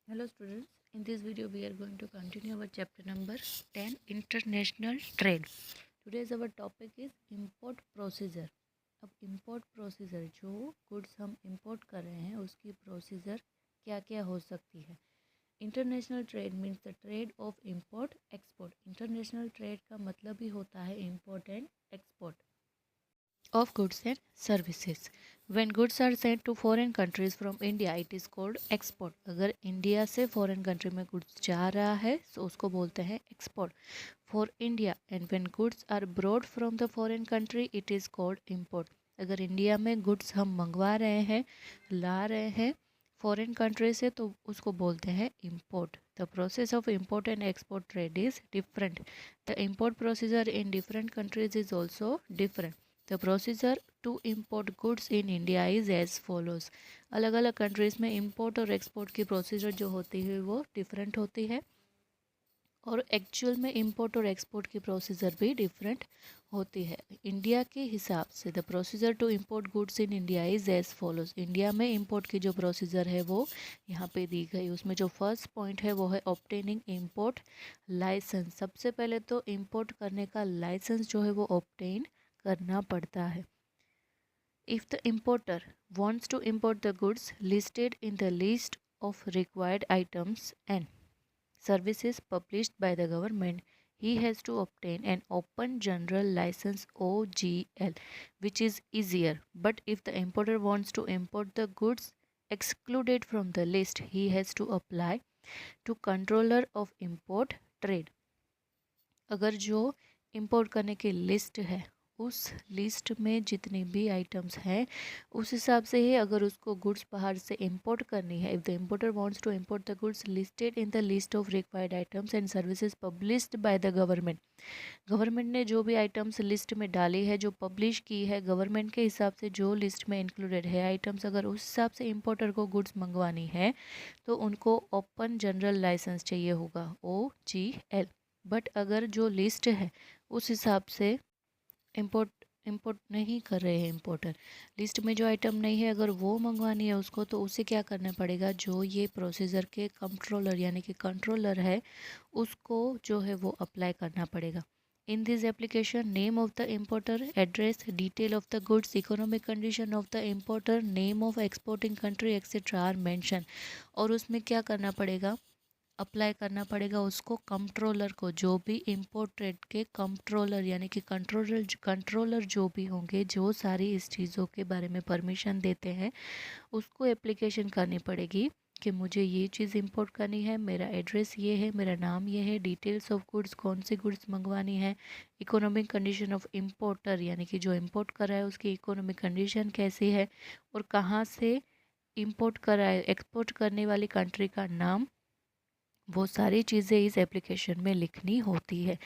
Hello students, in this video we are going to continue our chapter number 10 International Trade. Today's our topic is import procedure. अब import procedure जो goods हम import कर रहे हैं उसकी procedure क्या क्या हो सकती है. International trade means the trade of import export. International trade का मतलब ही होता है import and export of goods and services. When goods are sent to foreign countries from India, it is called export. अगर इंडिया से foreign country में goods जा रहा है तो उसको बोलते हैं export for India. And when goods are brought from the foreign country it is called import. अगर इंडिया में गुड्स हम मंगवा रहे हैं, ला रहे हैं फॉरेन कंट्री से, तो उसको बोलते हैं import. The process of import and export trade is different. The import procedure in different countries is also different. The procedure to import goods in India is as follows. अलग अलग countries में import और export की procedure जो होती है वो different होती है और एक्चुअल में इम्पोर्ट और एक्सपोर्ट की प्रोसीजर भी डिफरेंट होती है. इंडिया के हिसाब से the procedure to import goods in India is as follows. India में इम्पोर्ट की जो प्रोसीजर है वो यहाँ पे दी गई. उसमें जो फर्स्ट पॉइंट है वो है ऑब्टेनिंग इम्पोर्ट लाइसेंस. सबसे पहले तो इम्पोर्ट करने का लाइसेंस जो है वो ऑब्टेन करना पड़ता है. If the importer wants to import the goods listed in the list of required items and services published by the government, he has to obtain an Open General License OGL, which is easier. But if the importer wants to import the goods excluded from the list, he has to apply to Controller of Import Trade. अगर जो import करने की list है उस list में जितनी भी items हैं उस हिसाब से ही अगर उसको गुड्स बाहर से इंपोर्ट करनी है. If the importer wants to import the goods listed in the list of required items and services published by the government. Government ने जो भी आइटम्स लिस्ट में डाली है, जो पब्लिश की है, गवर्नमेंट के हिसाब से जो लिस्ट में इंक्लूडेड है आइटम्स, अगर उस हिसाब से इम्पोर्टर को गुड्स मंगवानी है तो उनको ओपन जनरल लाइसेंस चाहिए होगा, OGL. बट अगर जो लिस्ट है उस हिसाब से इम्पोर्ट इम्पोर्ट नहीं कर रहे हैं इम्पोर्टर, लिस्ट में जो आइटम नहीं है अगर वो मंगवानी है उसको, तो उसे क्या करना पड़ेगा, जो ये प्रोसीजर के कंट्रोलर यानी कि कंट्रोलर है उसको जो है वो अप्लाई करना पड़ेगा. In this application name of the importer, address, detail of the goods, economic condition of the importer, name of exporting country etcetera are mention. और उसमें क्या करना पड़ेगा, अप्लाई करना पड़ेगा उसको कंट्रोलर को. जो भी इम्पोर्ट ट्रेड के कंट्रोलर यानी कि कंट्रोलर जो भी होंगे, जो सारी इस चीज़ों के बारे में परमिशन देते हैं, उसको एप्लीकेशन करनी पड़ेगी कि मुझे ये चीज़ इंपोर्ट करनी है, मेरा एड्रेस ये है, मेरा नाम ये है, डिटेल्स ऑफ गुड्स, कौन सी गुड्स मंगवानी है, इकोनॉमिक कंडीशन ऑफ इम्पोर्टर यानी कि जो इम्पोर्ट कर रहा है उसकी इकोनॉमिक कंडीशन कैसी है, और कहाँ से इम्पोर्ट कर रहा है, एक्सपोर्ट करने वाली कंट्री का नाम, वो सारी चीज़ें इस एप्लीकेशन में लिखनी होती है.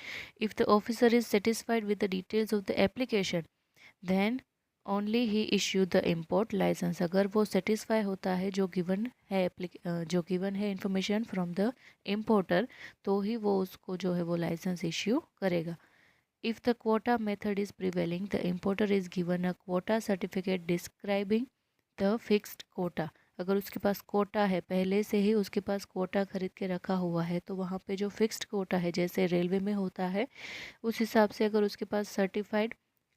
If the officer is satisfied with the details of the application then only he issue the import licence. अगर वो सेटिस्फाई होता है जो गिवन है जो गिवन है इंफॉर्मेशन फ्रॉम द इम्पोर्टर, तो ही वो उसको जो है वो लाइसेंस इश्यू करेगा. If the quota method is prevailing the importer is given a quota certificate describing the fixed quota. अगर उसके पास कोटा है, पहले से ही उसके पास कोटा खरीद के रखा हुआ है, तो वहाँ पे जो फिक्स्ड कोटा है जैसे रेलवे में होता है उस हिसाब से अगर उसके पास सर्टिफाइड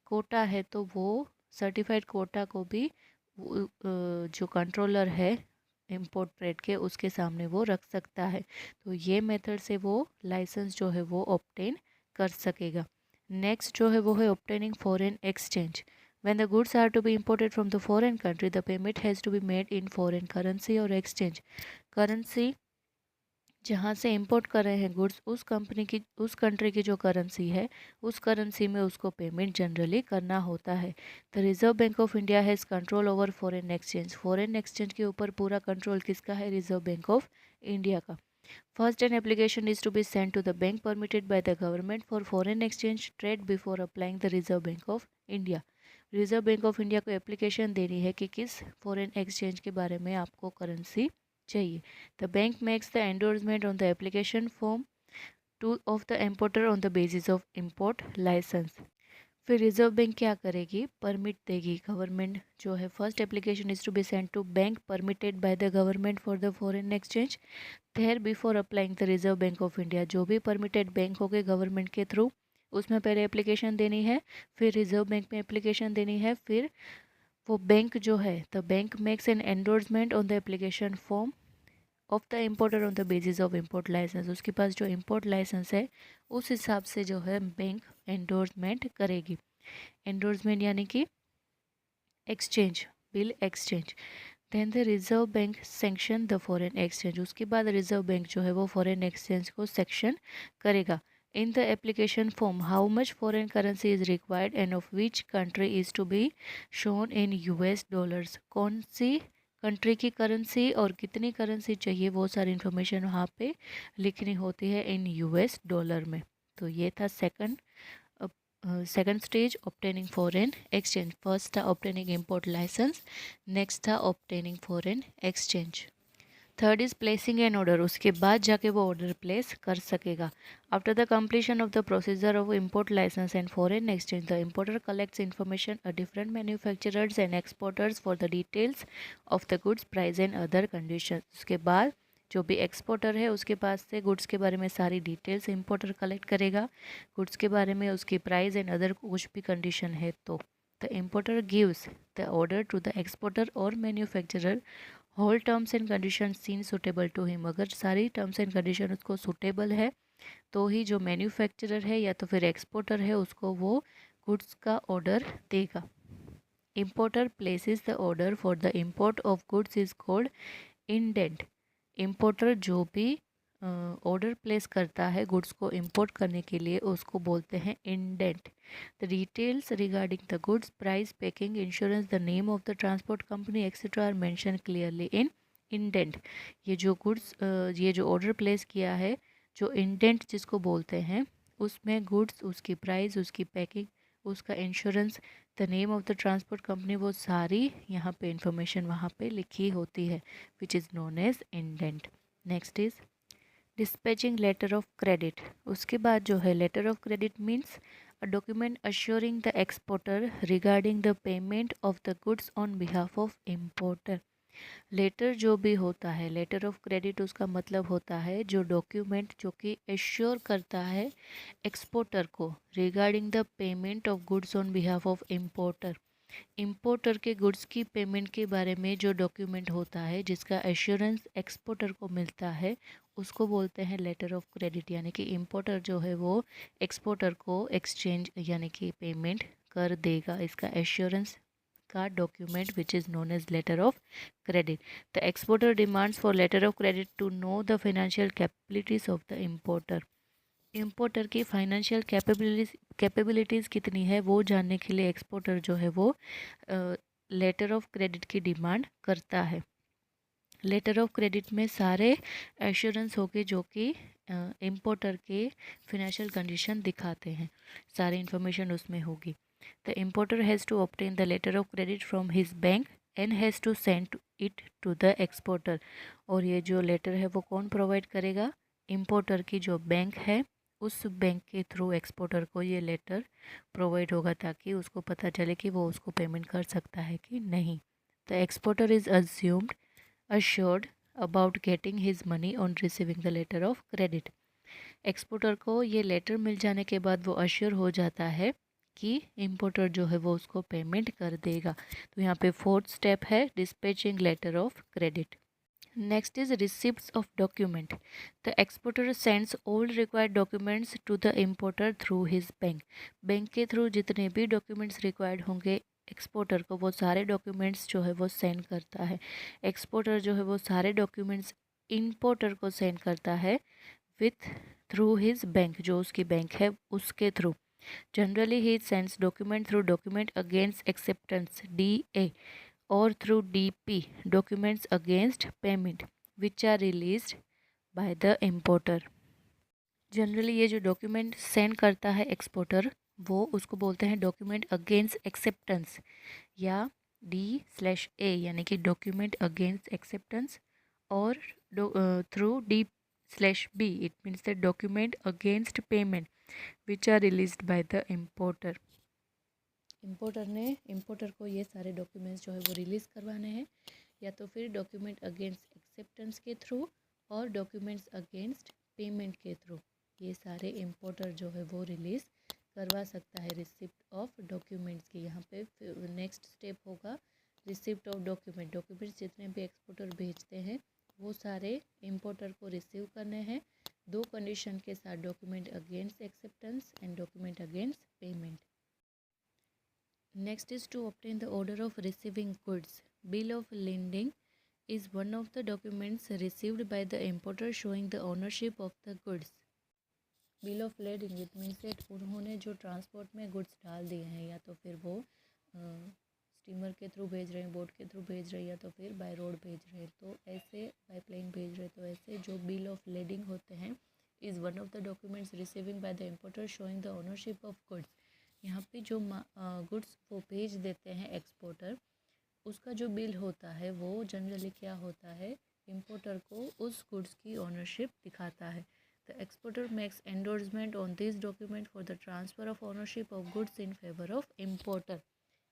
कोटा है तो वो सर्टिफाइड कोटा को भी जो कंट्रोलर है इम्पोर्ट ट्रेड के उसके सामने वो रख सकता है. तो ये मेथड से वो लाइसेंस जो है वो ऑब्टेन कर सकेगा. नेक्स्ट जो है वो है obtaining foreign exchange. When the goods are to be imported from the foreign country, the payment has to be made in foreign currency or exchange. Currency जहाँ से इंपोर्ट कर रहे हैं गुड्स, उस कंट्री की जो करेंसी है उस करेंसी में उसको पेमेंट जनरली करना होता है. The reserve bank of India has control over foreign exchange. Foreign exchange के ऊपर पूरा कंट्रोल किसका है, रिजर्व बैंक ऑफ इंडिया का. First, an application is to be sent to the bank permitted by the government for foreign exchange trade before applying the Reserve Bank of India. Reserve bank of India को application देनी है कि किस foreign exchange के बारे में आपको currency चाहिए. The bank makes the endorsement on the application form to of the importer on the basis of import license. फिर रिजर्व बैंक क्या करेगी, परमिट देगी। गवर्नमेंट जो है, first application is to be send to bank permitted by the government for the foreign exchange there before applying the reserve bank of India. जो भी permitted bank हो गए गवर्नमेंट के थ्रू, उसमें पहले एप्लीकेशन देनी है, फिर रिजर्व बैंक में एप्लीकेशन देनी है, फिर वो बैंक जो है, the bank makes an endorsement on the application form of the importer on the basis of import license. उसके पास जो इम्पोर्ट लाइसेंस है उस हिसाब से जो है बैंक एंडोर्समेंट करेगी। एंडोर्समेंट यानी कि exchange, bill exchange. Then the reserve bank sanction the foreign exchange. उसके बाद रिजर्व बैंक जो है वो फॉरेन एक्सचेंज को सेक्शन करेगा। In the application form how much foreign currency is required and of which country is to be shown in US dollars. कौन सी country की करेंसी और कितनी करेंसी चाहिए, वो सारी इन्फॉर्मेशन वहाँ पे लिखनी होती है इन यूएस डॉलर में। तो ये था second stage, obtaining foreign exchange. First था ऑब्टेनिंग इम्पोर्ट लाइसेंस, नेक्स्ट था obtaining foreign exchange. Third is placing an order. उसके बाद जाके वो ऑर्डर प्लेस कर सकेगा। After the completion of the procedure of import license and foreign exchange, the importer collects information a different manufacturers and exporters for the details of the goods price and other condition. उसके बाद जो भी exporter है उसके पास से goods के बारे में सारी डिटेल्स इम्पोर्टर कलेक्ट करेगा, गुड्स के बारे में, उसकी प्राइस एंड अदर कुछ भी कंडीशन है तो the importer gives the order to the exporter और manufacturer. Whole terms and condition seen suitable to him. अगर सारी टर्म्स एंड कंडीशन उसको सुटेबल है तो ही जो मैन्युफैक्चरर है या तो फिर एक्सपोर्टर है उसको वो गुड्स का ऑर्डर देगा। Importer places the order for the import of goods is called indent. Importer जो भी ऑर्डर प्लेस करता है गुड्स को इंपोर्ट करने के लिए उसको बोलते हैं indent. The details regarding the goods price, packing, insurance, the name of the transport company etcetera are mention clearly in indent. ये जो गुड्स, ये जो ऑर्डर प्लेस किया है, जो इंडेंट जिसको बोलते हैं, उसमें गुड्स, उसकी प्राइस, उसकी पैकिंग, उसका insurance, the name of the transport company, वो सारी यहाँ पे इंफॉर्मेशन वहाँ पे लिखी होती है, which is known as indent. Next is dispatching letter of credit. उसके बाद जो है letter of credit means a document assuring the exporter regarding the payment of the goods on behalf of importer. Letter जो भी होता है, letter of credit, उसका मतलब होता है जो डॉक्यूमेंट जो कि एश्योर करता है एक्सपोर्टर को regarding the payment of goods on behalf of importer. Importer के गुड्स की पेमेंट के बारे में जो डॉक्यूमेंट होता है जिसका एश्योरेंस एक्सपोर्टर को मिलता है उसको बोलते हैं लेटर ऑफ क्रेडिट। यानी कि इम्पोर्टर जो है वो एक्सपोर्टर को एक्सचेंज यानी कि पेमेंट कर देगा, इसका एश्योरेंस का document which is known as letter of credit. The exporter demands for letter of credit to know the financial capabilities of the importer. Importer की फाइनेंशियल कैपेबिलिटीज़ कितनी है वो जानने के लिए एक्सपोर्टर जो है वो लेटर ऑफ क्रेडिट की डिमांड करता है। लेटर ऑफ क्रेडिट में सारे एश्योरेंस होंगे जो कि इम्पोर्टर के फिनेंशियल कंडीशन दिखाते हैं, सारी इन्फॉर्मेशन उसमें होगी। The importer has to obtain the letter of credit from his bank and has to send it to the exporter. और ये जो लेटर है वो कौन प्रोवाइड करेगा, इम्पोर्टर की जो बैंक है उस बैंक के थ्रू एक्सपोर्टर को ये लेटर प्रोवाइड होगा ताकि उसको पता चले कि वो उसको पेमेंट कर सकता है कि नहीं। The exporter is assumed assured about getting his money on receiving the letter of credit। Exporter को ये लेटर मिल जाने के बाद वो अश्योर हो जाता है कि इम्पोर्टर जो है वो उसको पेमेंट कर देगा। तो यहाँ पे फोर्थ स्टेप है dispatching letter of credit. Next is receipts of document. The exporter sends all required documents to the importer through his bank. Bank के थ्रू जितने भी डॉक्यूमेंट्स रिक्वायर्ड होंगे एक्सपोर्टर को वो सारे डॉक्यूमेंट्स जो है वो सेंड करता है। एक्सपोर्टर जो है वो सारे डॉक्यूमेंट्स इम्पोर्टर को सेंड करता है विथ थ्रू हिज बैंक, जो उसकी बैंक है उसके through. Generally he sends document through document against acceptance DA or through DP documents against payment which are released by the importer। Generally ये जो document send करता है एक्सपोर्टर वो उसको बोलते हैं डॉक्यूमेंट अगेंस्ट एक्सेप्टेंस या D/A यानी कि डॉक्यूमेंट अगेंस्ट एक्सेप्टेंस, और through D/B it means the document against payment which are released by the importer. Importer को ये सारे डॉक्यूमेंट्स जो है वो रिलीज़ करवाने हैं, या तो फिर डॉक्यूमेंट अगेंस्ट एक्सेप्टेंस के थ्रू और डॉक्यूमेंट्स अगेंस्ट पेमेंट के थ्रू। ये सारे इम्पोर्टर जो है वो रिलीज़ करवा सकता है रिसिप्ट ऑफ डॉक्यूमेंट्स की। यहाँ पे नेक्स्ट स्टेप होगा रिसिप्ट ऑफ डॉक्यूमेंट्स जितने भी एक्सपोर्टर भेजते हैं वो सारे इम्पोर्टर को रिसीव करने हैं, 2 कंडीशन के साथ, document against acceptance and document against payment. Next is to obtain the order of receiving goods. Bill of lading is one of the documents received by the importer showing the ownership of the goods. Bill of lading it means that उन्होंने जो transport में goods डाल दिए हैं, या तो फिर वो स्टीमर के थ्रू भेज रहे हैं, बोट के थ्रू भेज रहे हैं, या तो फिर बाय रोड भेज रहे हैं, तो ऐसे बाय प्लेन भेज रहे हैं, तो ऐसे जो बिल ऑफ लेडिंग होते हैं is one of the documents receiving bye the importer showing the ownership of goods. यहाँ पे जो गुड्स वो भेज देते हैं एक्सपोर्टर, उसका जो बिल होता है वो जनरली क्या होता है, इम्पोर्टर को उस गुड्स की ओनरशिप दिखाता है। The exporter makes endorsement on this document for the transfer of ownership of goods in favour of importer.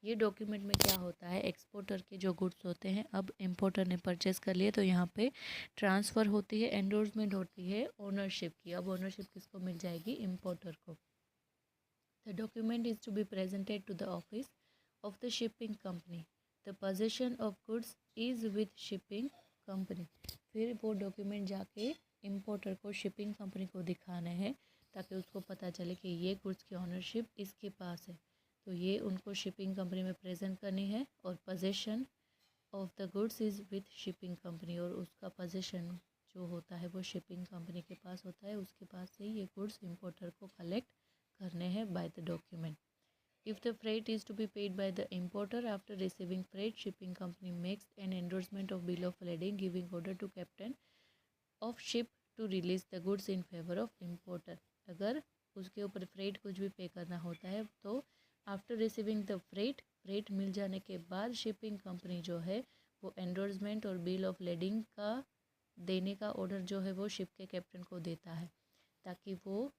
ये डॉक्यूमेंट में क्या होता है, एक्सपोर्टर के जो गुड्स होते हैं अब इम्पोर्टर ने परचेस कर लिए, तो यहाँ पे ट्रांसफ़र होती है, एंडोर्समेंट होती है ओनरशिप की। अब ओनरशिप किसको मिल जाएगी, इम्पोर्टर को। The document is to be presented to the office of the shipping company. The position of goods is with shipping company. फिर वो डॉक्यूमेंट जाके इम्पोर्टर को शिपिंग कंपनी को दिखाने हैं, ताकि उसको पता चले कि ये गुड्स की ऑनरशिप इसके पास है, तो ये उनको शिपिंग कंपनी में प्रेजेंट करनी है। और position of the goods is with shipping company, और उसका पोजीशन जो होता है वो शिपिंग कंपनी के पास होता है, उसके पास से ये गुड्स इम्पोर्टर को कलेक्ट करने हैं by the document. If the freight is to be paid by the importer after receiving freight, shipping company makes an endorsement of bill of lading giving order to captain of ship to release the goods in favor of importer। अगर उसके ऊपर freight कुछ भी पे करना होता है तो आफ्टर रिसीविंग द फ्रेट मिल जाने के बाद शिपिंग कंपनी जो है वो एंडोर्समेंट और बिल ऑफ लेडिंग का देने का ऑर्डर जो है वो शिप के कैप्टन को देता है, ताकि वो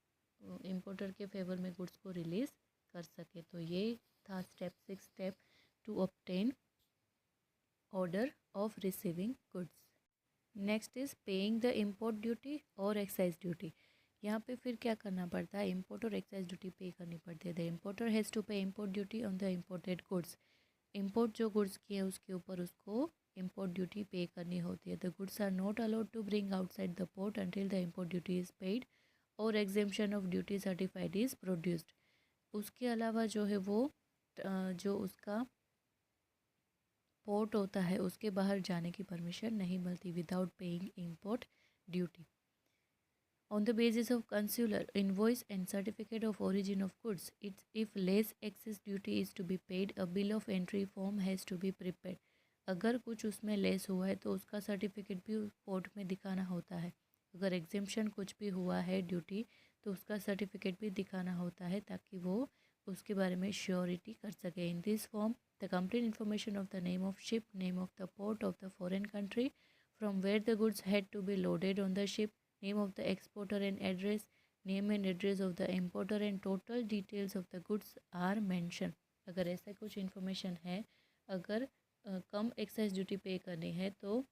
इम्पोर्टर के फेवर में गुड्स को रिलीज़ कर सके। तो ये था step 6 step to obtain order of receiving goods. Next is paying the import duty और एक्साइज ड्यूटी। यहाँ पे फिर क्या करना पड़ता है, इम्पोर्ट और एक्साइज ड्यूटी पे करनी पड़ती है। द इम्पोर्टर हैज़ टू पे import duty on the imported goods. Import जो गुड्स की है उसके ऊपर उसको इम्पोर्ट ड्यूटी पे करनी होती है। The goods are not allowed to bring outside the port until the import duty is paid और exemption of duty certified is produced. उसके अलावा जो है वो जो उसका पोर्ट होता है उसके बाहर जाने की परमिशन नहीं मिलती without paying import duty. On the basis of consular invoice and certificate of origin of goods, it's if less excess duty is to be paid, a bill of entry form has to be prepared. अगर कुछ उसमें less हुआ है तो उसका certificate भी port में दिखाना होता है। अगर एग्जेम्पशन कुछ भी हुआ है ड्यूटी तो उसका सर्टिफिकेट भी दिखाना होता है, ताकि वो उसके बारे में श्योरिटी कर सके। In this form the complete information of the name of ship, name of the port of the foreign country from where the goods had to be loaded on the ship, name of the exporter and address, name and address of the importer and total details of the goods are mention. अगर ऐसा कुछ information है, अगर कम excise duty पे करनी है तो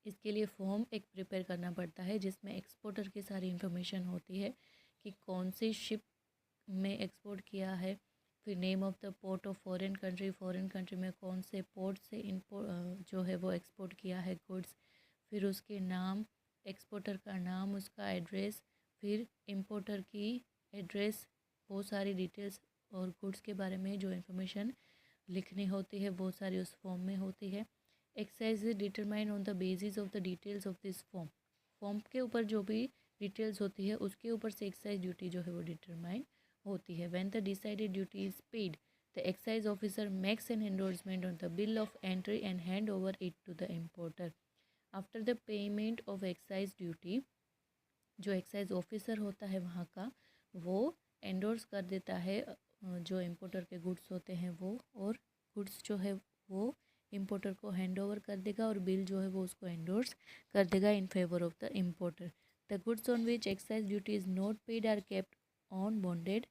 इसके लिए फॉर्म एक प्रिपेयर करना पड़ता है, जिसमें एक्सपोर्टर की सारी इन्फॉर्मेशन होती है कि कौन सी शिप में एक्सपोर्ट किया है, फिर name of the port of foreign country में कौन से पोर्ट से जो है वो एक्सपोर्ट किया है गुड्स, फिर उसके नाम, एक्सपोर्टर का नाम, उसका एड्रेस, फिर इम्पोर्टर की एड्रेस, वो सारी डिटेल्स और गुड्स के बारे में जो इन्फॉर्मेशन लिखनी होती है वो सारी उस फॉर्म में होती है। Excise is determine on the basis of the details of this form के ऊपर जो भी डिटेल्स होती है उसके ऊपर से एक्साइज ड्यूटी जो है वो डिटरमाइन होती है। When the decided duty is paid, the excise officer makes an endorsement on the bill of entry and hand over it to the importer. After the payment of excise duty, जो excise officer होता है वहाँ का, वो endorse कर देता है जो इम्पोर्टर के गुड्स होते हैं वो, और गुड्स जो है वो इम्पोर्टर को हैंड ओवर कर देगा और बिल जो है वो उसको एंडोर्स कर देगा in favour of the importer. The goods on which excise duty is not paid are kept on bonded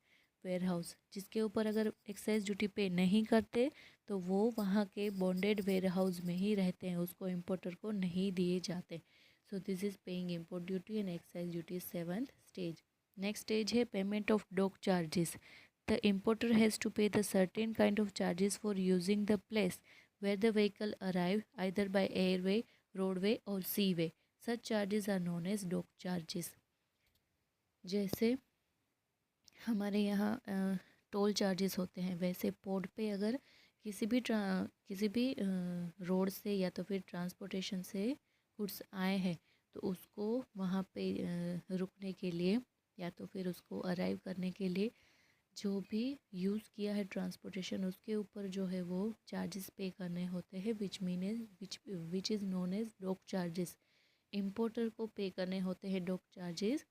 warehouse, जिसके ऊपर अगर एक्साइज ड्यूटी पे नहीं करते तो वो वहाँ के बॉन्डेड वेयर हाउस में ही रहते हैं, उसको इम्पोर्टर को नहीं दिए जाते। So this is paying import duty and excise duty, 7th stage. Next stage है payment of dock charges. The importer has to pay the certain kind of charges for using the place where the vehicle arrive either by airway, roadway or seaway. Such charges are known as dock charges. जैसे हमारे यहाँ toll charges होते हैं, वैसे port पे अगर किसी भी रोड से या तो फिर ट्रांसपोर्टेशन से गुड्स आए हैं तो उसको वहाँ पे रुकने के लिए या तो फिर उसको अराइव करने के लिए जो भी यूज़ किया है ट्रांसपोर्टेशन, उसके ऊपर जो है वो चार्जेस पे करने होते हैं, which is known as dock charges. Importer को पे करने होते हैं डॉक चार्जेस।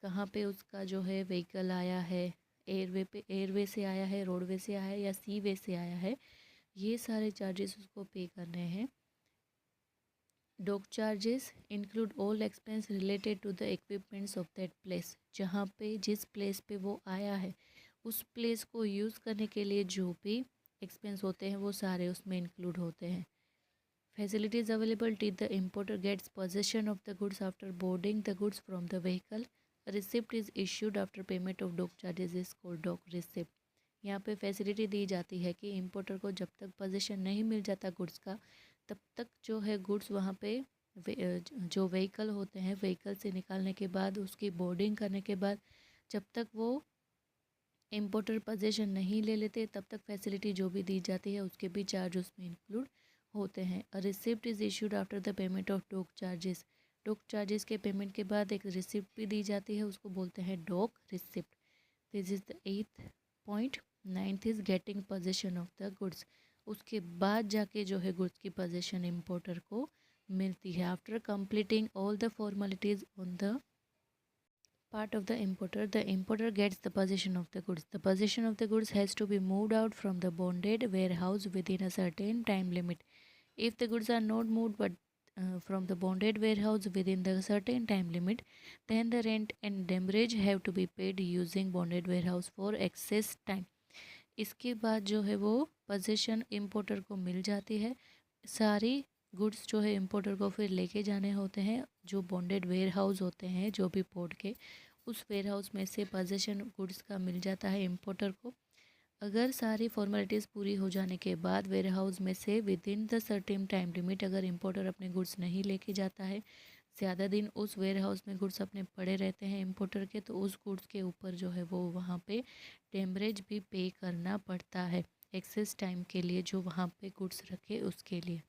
कहाँ पे उसका जो है व्हीकल आया है, एयरवे से आया है, रोडवे से आया है या सी वे से आया है, ये सारे चार्जेस उसको पे करने हैं। Dock charges include all expense related to the equipments of that place. जहाँ पे जिस प्लेस पे वो आया है उस प्लेस को यूज़ करने के लिए जो भी एक्सपेंस होते हैं वो सारे उसमें इंक्लूड होते हैं। Facilities available till the importer gets possession of the goods after boarding the goods from the vehicle. Receipt is issued after payment of dock charges is called dock receipt. यहाँ पे facility दी जाती है कि importer को जब तक possession नहीं मिल जाता गुड्स का, तब तक जो है गुड्स वहाँ पे जो व्हीकल होते हैं, व्हीकल से निकालने के बाद उसकी बोर्डिंग करने के बाद जब तक वो इम्पोर्टर पोजेशन नहीं ले लेते तब तक फैसिलिटी जो भी दी जाती है उसके भी चार्ज उसमें इंक्लूड होते हैं। A receipt is issued after the payment of dock charges. Dock charges के पेमेंट के बाद एक रिसिप्ट भी दी जाती है, उसको बोलते हैं dock receipt. This is the 8th point. 9th is getting possession of the goods. उसके बाद जाके जो है गुड्स की पोजेशन इम्पोर्टर को मिलती है। After completing all the formalities on the part of the importer gets the possession of the goods. The possession of the goods has to be moved out from the bonded warehouse within a certain time limit. If the goods are not moved but from the bonded warehouse within the certain time limit, then the rent and demurrage have to be paid using bonded warehouse for excess time. इसके बाद जो है वो position importer को मिल जाती है। सारी goods जो है इम्पोर्टर को फिर लेके जाने होते हैं, जो बॉन्डेड वेयर हाउस होते हैं जो भी पोर्ट के, उस वेयर हाउस में से पोजीशन गुड्स का मिल जाता है इम्पोर्टर को। अगर सारी फॉर्मेलिटीज़ पूरी हो जाने के बाद वेयर हाउस में से with in the certain time limit अगर इम्पोर्टर अपने गुड्स नहीं लेके जाता है, ज़्यादा दिन उस वेयर हाउस में गुड्स अपने पड़े रहते हैं इम्पोर्टर के, तो उस गुड्स के ऊपर जो है वो वहाँ पे डेमरेज भी पे करना पड़ता है एक्सेस टाइम के लिए, जो वहाँ पे गुड्स रखे उसके लिए।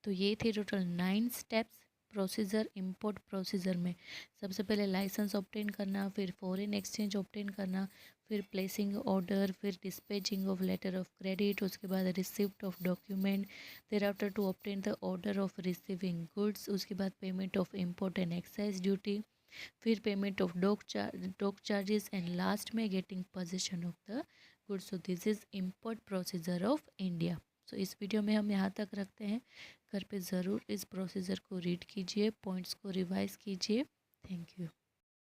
तो ये थे total 9 steps procedure, import procedure में। सबसे पहले लाइसेंस ऑब्टेन करना, फिर फॉरेन एक्सचेंज ऑब्टेन करना, फिर प्लेसिंग ऑर्डर, फिर dispatching of letter of credit, उसके बाद receipt of document, there after to obtain the order of receiving goods, उसके बाद payment of import and excise duty, फिर payment of dock charges and last में getting possession of the goods. So this is import procedure of India. So इस video में हम यहाँ तक रखते हैं। घर पे ज़रूर इस प्रोसीजर को रीड कीजिए, पॉइंट्स को रिवाइज कीजिए। Thank you.